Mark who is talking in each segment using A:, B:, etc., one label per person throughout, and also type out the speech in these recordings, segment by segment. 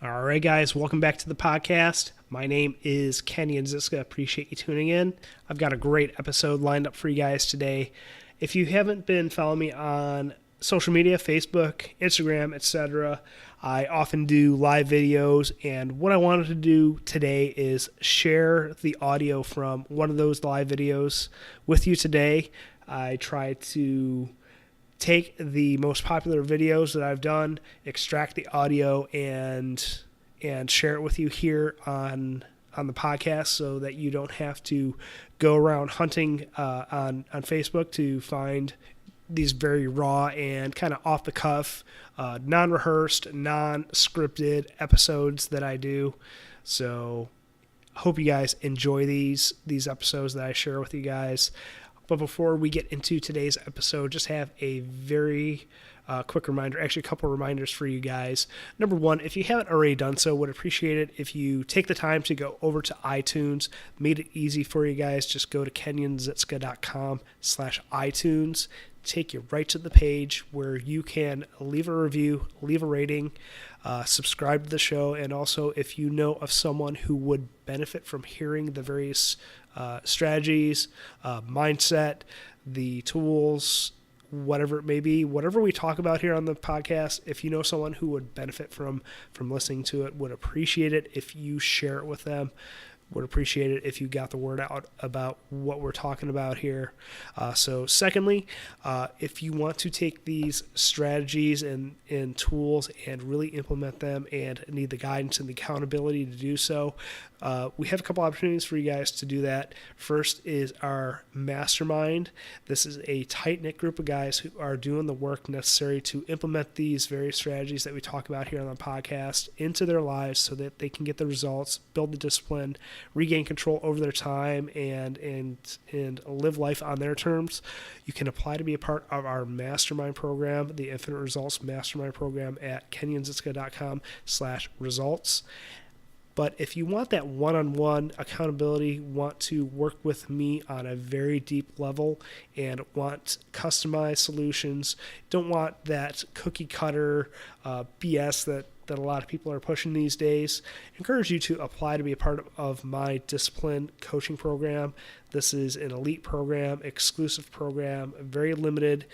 A: All right, guys, welcome back to the podcast. My name is Kenny and Ziska. Appreciate you tuning in. I've got a great episode lined up for you guys today. If you haven't been following me on social media, Facebook, Instagram, etc., I often do live videos, and what I wanted to do today is share the audio from one of those live videos with you today. I try to take the most popular videos that I've done, extract the audio, and share it with you here on the podcast, so that you don't have to go around hunting on Facebook to find these very raw and kind of off the cuff, non-rehearsed, non-scripted episodes that I do. So hope you guys enjoy these episodes that I share with you guys. But before we get into today's episode, just have a very quick reminder, actually a couple reminders for you guys. Number one, if you haven't already done so, would appreciate it if you take the time to go over to iTunes. Made it easy for you guys. Just go to kenyanziska.com/iTunes. Take you right to the page where you can leave a review, leave a rating, subscribe to the show, and also if you know of someone who would benefit from hearing the various strategies, mindset, the tools, whatever it may be, whatever we talk about here on the podcast, if you know someone who would benefit from listening to it, would appreciate it if you share it with them. Would appreciate it if you got the word out about what we're talking about here. So secondly, if you want to take these strategies and tools and really implement them and need the guidance and the accountability to do so, we have a couple opportunities for you guys to do that. First is our mastermind. This is a tight-knit group of guys who are doing the work necessary to implement these various strategies that we talk about here on the podcast into their lives so that they can get the results, build the discipline, regain control over their time, and live life on their terms. You can apply to be a part of our mastermind program, the Infinite Results Mastermind Program, at kenyanziska.com/results. But if you want that one-on-one accountability, want to work with me on a very deep level, and want customized solutions, don't want that cookie cutter BS that a lot of people are pushing these days, I encourage you to apply to be a part of my discipline coaching program. This is an elite program, exclusive program, very limited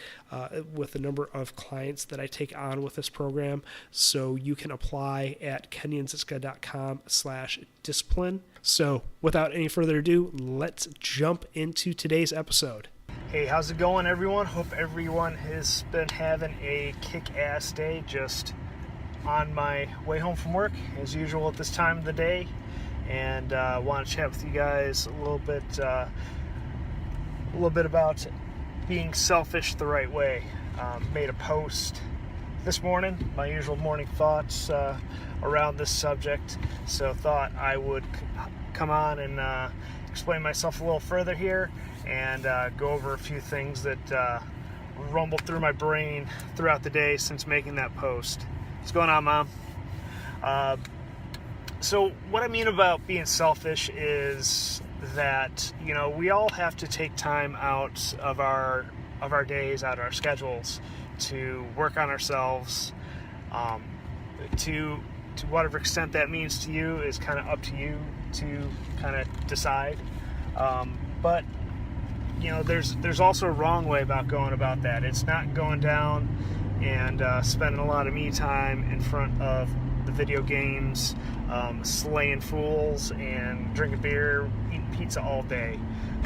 A: with the number of clients that I take on with this program. So you can apply at kenyanziska.com/discipline. So without any further ado, let's jump into today's episode. Hey, how's it going, everyone? Hope everyone has been having a kick-ass day. Just on my way home from work, as usual at this time of the day, and want to chat with you guys a little bit about being selfish the right way. Made a post this morning, my usual morning thoughts around this subject, so thought I would come on and explain myself a little further here and go over a few things that rumbled through my brain throughout the day since making that post. What's going on, Mom? So what I mean about being selfish is that, we all have to take time out of our days, out of our schedules, to work on ourselves. To whatever extent that means to you is kind of up to you to kind of decide. But there's also a wrong way about going about that. It's not going down and spending a lot of me time in front of the video games, slaying fools and drinking beer, eating pizza all day.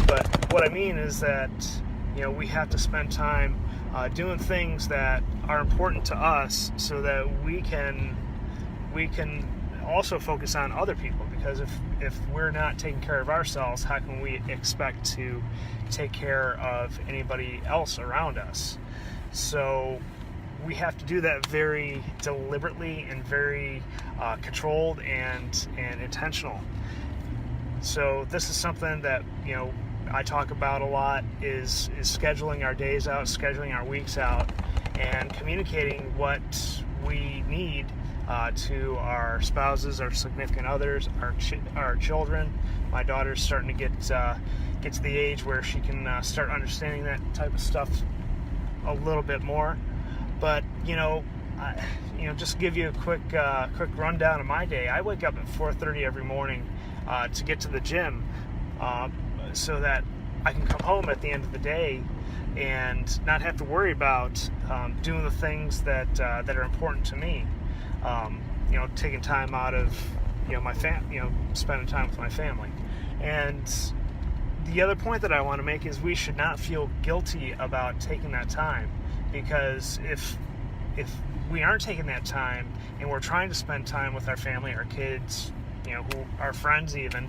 A: But what I mean is that we have to spend time doing things that are important to us, so that we can also focus on other people. Because if we're not taking care of ourselves, how can we expect to take care of anybody else around us? So we have to do that very deliberately and very controlled and intentional. So this is something that I talk about a lot, is scheduling our days out, scheduling our weeks out, and communicating what we need to our spouses, our significant others, our children. My daughter's starting to get to the age where she can start understanding that type of stuff a little bit more. But just give you a quick rundown of my day. I wake up at 4:30 every morning to get to the gym, so that I can come home at the end of the day and not have to worry about doing the things that are important to me. Taking time out of spending time with my family. And the other point that I want to make is we should not feel guilty about taking that time, because if we aren't taking that time and we're trying to spend time with our family, our kids, our friends even,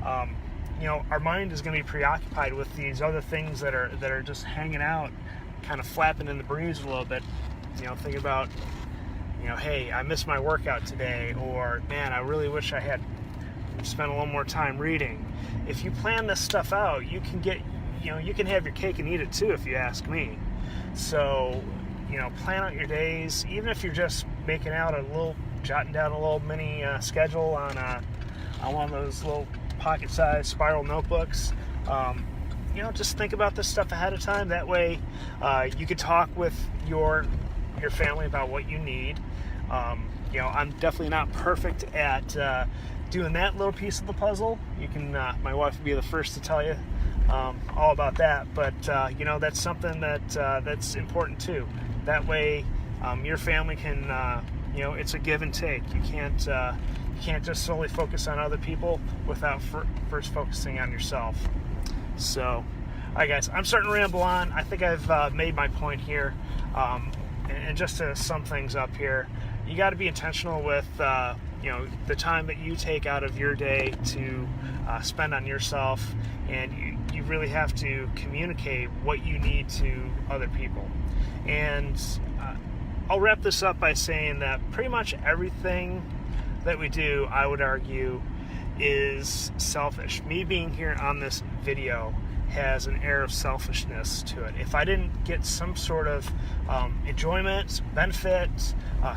A: our mind is going to be preoccupied with these other things that are just hanging out, kind of flapping in the breeze a little bit. Think about, hey, I missed my workout today, or man, I really wish I had spent a little more time reading. If you plan this stuff out, you can have your cake and eat it too, if you ask me. So, plan out your days, even if you're just jotting down a little mini schedule on one of those little pocket-sized spiral notebooks. Just think about this stuff ahead of time. That way, you can talk with your family about what you need. I'm definitely not perfect at doing that little piece of the puzzle. My wife will be the first to tell you all about that. But that's something that's important too. That way, your family can, it's a give and take. You can't just solely focus on other people without first focusing on yourself. So, all right, guys, I'm starting to ramble on. I think I've made my point here. And just to sum things up here, you got to be intentional with the time that you take out of your day to spend on yourself, and you really have to communicate what you need to other people. And I'll wrap this up by saying that pretty much everything that we do, I would argue, is selfish. Me being here on this video has an air of selfishness to it. If I didn't get some sort of enjoyment, benefit,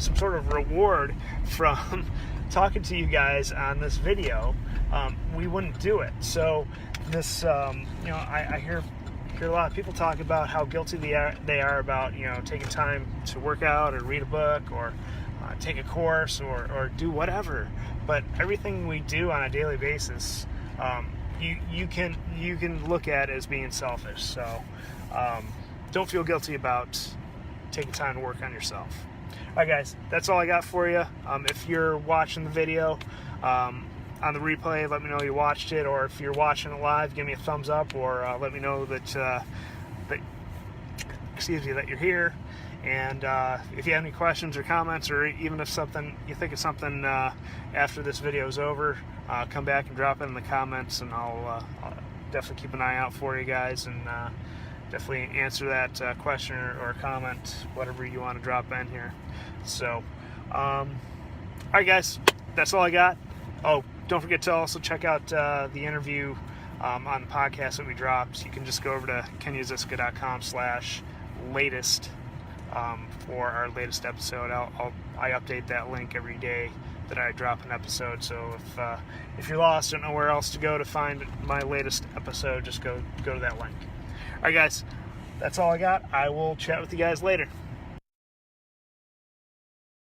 A: some sort of reward from talking to you guys on this video, we wouldn't do it. So this, I hear a lot of people talk about how guilty they are about, taking time to work out or read a book or take a course or do whatever. But everything we do on a daily basis, you can look at as being selfish. So don't feel guilty about taking time to work on yourself. All right, guys, that's all I got for you. If you're watching the video on the replay, let me know you watched it, or if you're watching it live, give me a thumbs up, or let me know that you're here. And if you have any questions or comments, or even if you think of something after this video is over, come back and drop it in the comments, and I'll definitely keep an eye out for you guys, and definitely answer that question or comment, whatever you want to drop in here. So, all right, guys, that's all I got. Oh, don't forget to also check out the interview on the podcast that we dropped. You can just go over to kenyazisca.com/latest for our latest episode. I update that link every day that I drop an episode. So if you're lost, don't know where else to go to find my latest episode, just go to that link. All right, guys, that's all I got. I will chat with you guys later.